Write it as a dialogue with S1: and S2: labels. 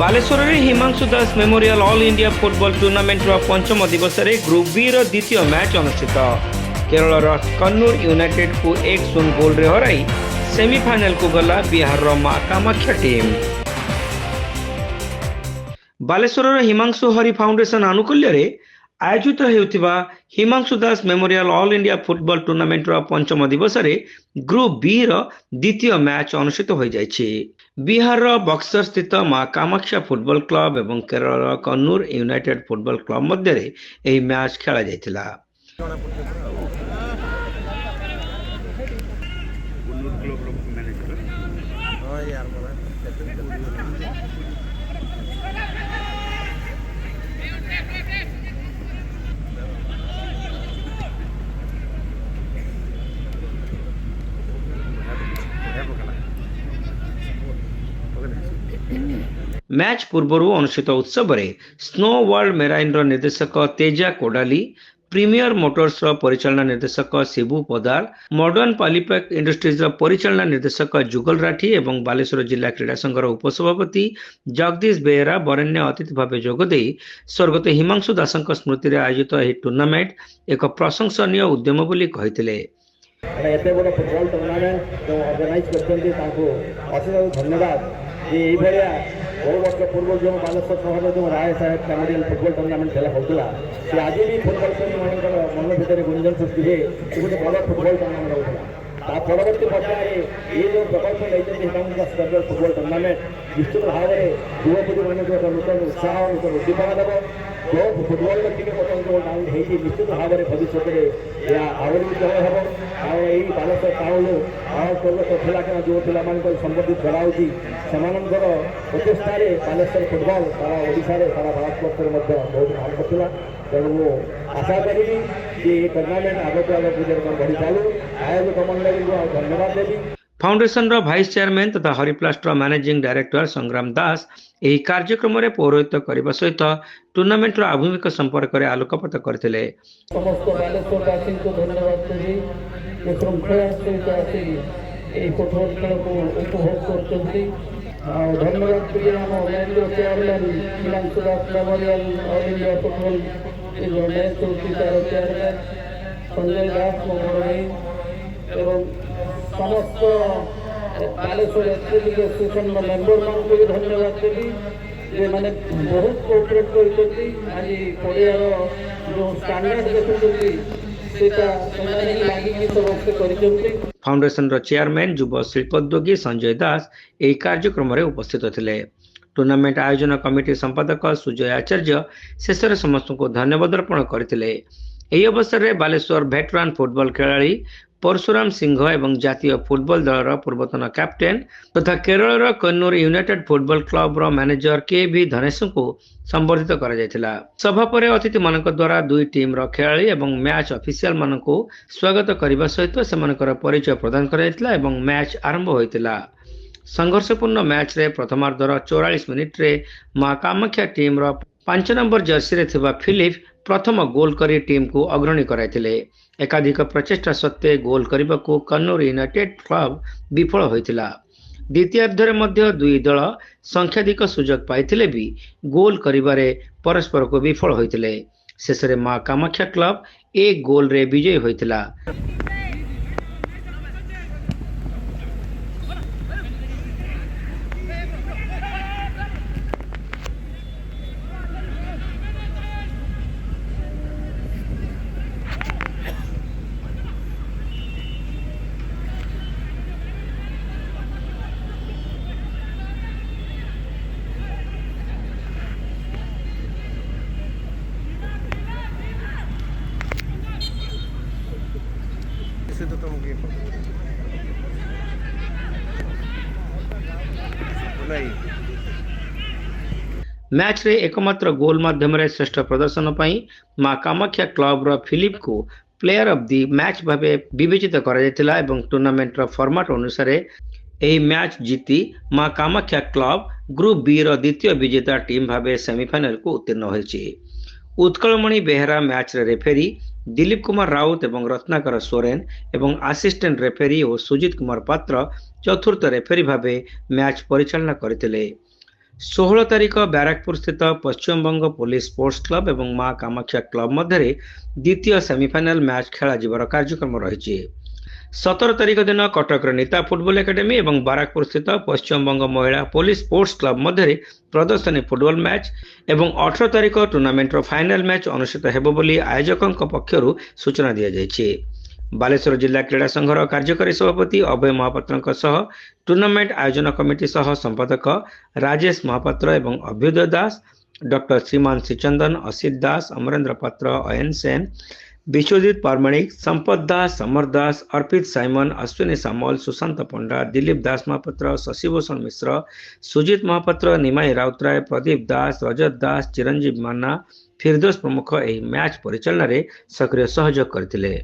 S1: बालेश्वर में Himanshu Das memorial all India football tournament पंचम दिवस में ग्रुप बी द्वितीय मैच अनुष्ठित केरल कन्नूर यूनाइटेड को 1-0 गोल रे हराई सेमीफाइनल को गला बिहार मां कामाख्या टीम। बालेश्वर हिमांशु हरि फाउंडेशन आनुकूल्य रे आयोजित होता Himanshu Das memorial all India football tournament पंचम दिवस में ग्रुप बी द्वितीय मैच अनुष्ठित हो जाइए। बिहार बक्सर स्थित मां कामाख्या फुटबॉल क्लब एवं Kerala Kannur United football club मध्य यह मैच खेला जाइथिला। मैच पूर्व अनुष्ठित उत्सव में स्नो वर्ल्ड मेराइन निर्देशक तेजा कोडाली, प्रीमियर मोटर्स परिचालना निर्देशक शिबू पदार, मॉडर्न पॉलीपैक इंडस्ट्रीज परिचालना निर्देशक जुगल राठी एवं बालेश्वर जिला क्रीड़ा संघर उपसभापति जगदीश बेहेरा बरेण्य अतिथि भाव जोगदे स्वर्गत हिमांशु दासक स्मृति में आयोजित यह टूर्नामेंट एक प्रशंसनीय उद्यम बोली कहिथिले।
S2: एते बड़ फुटबॉल टूर्नामेंट जो ऑर्गेनाइज करते अशेष धन्यवाद। ये बहु वर्ष पूर्व जो बालेश्वर सहर जो राय साहेब मेमोरियल फुटबॉल टूर्नामेंट खेला होता सी आज भी फुटबॉल प्रेमी मान मन भितर गुंजन सृष्टि हुए गोटे बड़ फुटबॉल टूर्नामेंट होता परवर्ती पर्यायर ये जो प्रकल्प नहीं फुटबॉल टूर्नामेंट निश्चित भाव में युवपीढ़ी मान नूतन उत्साह नूतन उद्दीपना देव जो फुटबॉल टी बर्तमान डाउन होती निश्चित भाव में भविष्य में आहरी जय हम कारण यही बालेश्वर टाउन पिला जो पे संबोधित कराऊँगी से प्रचेषा बालेश्वर फुटबॉल सारा ओडिशा सारा भारतवर्ष में बहुत नाम करता। तेणु मु आशा करी कि ये टूर्नामेंट आगे आगे बढ़ी चलू आयोजक मंडली को धन्यवाद देवी।
S1: फाउंडेशन भाइस चेयरमैन तथा हरिप्लास्ट मैनेजिंग डायरेक्टर संग्राम दास यह कार्यक्रम में पौरोहित्य करने सहित टूर्नामेंट आभिमुख्य संपर्क में आलोकपात करते।
S2: समस्त बालेश्वरवासी को धन्यवाद देवी श्रृंखला सहित फुटबॉल खेल को उपभोग करते। धन्यवाद देवी आम chairman Himanshu Das memorial all India football match होती तार चेयरमैन संजय दास मंगल एवं समस्त बालेश्वर एथलेटिक एसोसिएशन मेम्बर मान को भी धन्यवाद देवी जे माने बहुत कोऑपरेट करते। आज पड़ियार जो स्टैंडर्ड देखुଛନ୍ତି सेटा ସେମାନେ ଲାଗିକି ସମସ୍ତେ କରିଛନ୍ତି।
S1: फाउंडेशन चेयरमैन युव शिल्पोद्योगी संजय दास यह कार्यक्रम में उपस्थित थे। टूर्नामेंट आयोजन कमिटी संपादक सुजय आचार्य शेष में समस्त को धन्यवाद अर्पण करते। यह अवसर में बालेश्वर भेटरान फुटबॉल खिलाड़ी परशुराम सिंह एवं जातीय फुटबॉल दलर पूर्वतन कैप्टेन तथा Kerala Kannur United football club manager के भी धनेश को संबर्धित करा जायतिला। सभा पर अतिथि मानक द्वारा दुई टीम खिलाड़ी एवं मैच ऑफिशियल मान को स्वागत करने सहित सेमानकर परिचय प्रदान करा जायतिला एवं मैच आरंभ होइतिला। संघर्षपूर्ण मैच रे प्रथमार्धर 44 मिनिट रे मां कामाख्या टीम 5 नंबर जर्सी रे थिबा फिलिप प्रथम गोल करी टीम को अग्रणी कराइथिले। एकाधिक प्रचेष्टा सत्वे गोल करने को कन्नूर यूनाइटेड क्लब विफल होइतिला। द्वितीयार्धरे मध्य दुई दल संख्याधिक सुजोग पाइथिले भी गोल करिबारे परस्पर को विफल होइतिले। शेष में मां कामाख्या क्लब 1 गोल रे विजयी होइतिला। मैच रे एकमात्र गोल माध्यम श्रेष्ठ प्रदर्शन पर मां कामाख्या क्लब फिलिप को प्लेयर ऑफ द मैच भाव विवेचित करा टूर्नामेंट फॉर्मेट अनुसार यह मैच जीति मां कामाख्या क्लब ग्रुप बी द्वितीय विजेता टीम भाव सेमीफाइनल को उत्तीर्ण होती। उत्कलमणि बेहेरा मैच रेफेरी दिलीप कुमार राउत एवं रत्नाकर सोरेन एवं असिस्टेंट रेफेरी और सुजित कुमार पात्र चतुर्थ रेफेरी भाव मैच परिचालना करते। 16 तारिख ब्याराकपुर स्थित पश्चिमबंग पुलिस स्पोर्ट्स क्लब एवं मां कामाक्षा क्लब मध्य द्वितीय सेमिफाइनाल मैच खेल कार्यक्रम रही। 17 तारिख दिन कटक नीता फुटबॉल एकेडमी और बाराकपुर स्थित पश्चिमबंग महिला पुलिस स्पोर्ट्स क्लब मध्य प्रदर्शनी फुटबॉल मैच और 18 तारिख टूर्नामेंट फाइनाल मैच अनुष्ठित हेबो बोली आयोजकों पक्षरु सूचना दी जाइए। बालेश्वर जिला क्रीड़ा संघर कार्यकारी सभापति अभय महापात्र टूर्नामेंट आयोजन कमिटी सह संपादक राजेश महापात्र एवं अभ्युदय दास, डॉक्टर श्रीमान श्रीचंदन, असित दास, अमरेंद्र पात्र, अयन सेन, विश्वजीत पारमाणिक, संपत दास, समर दास, अर्पित साइमन, अश्विनी सामल, सुशांत पंडा, दिलीप दास महापात्र, शशिभूषण मिश्र, सुजित महापात्र, निमाई राउतराय, प्रदीप दास, रजत दास, चिरंजीव माना, फिरदोस प्रमुख यह मैच परिचालन में सक्रिय सहयोग करथिले।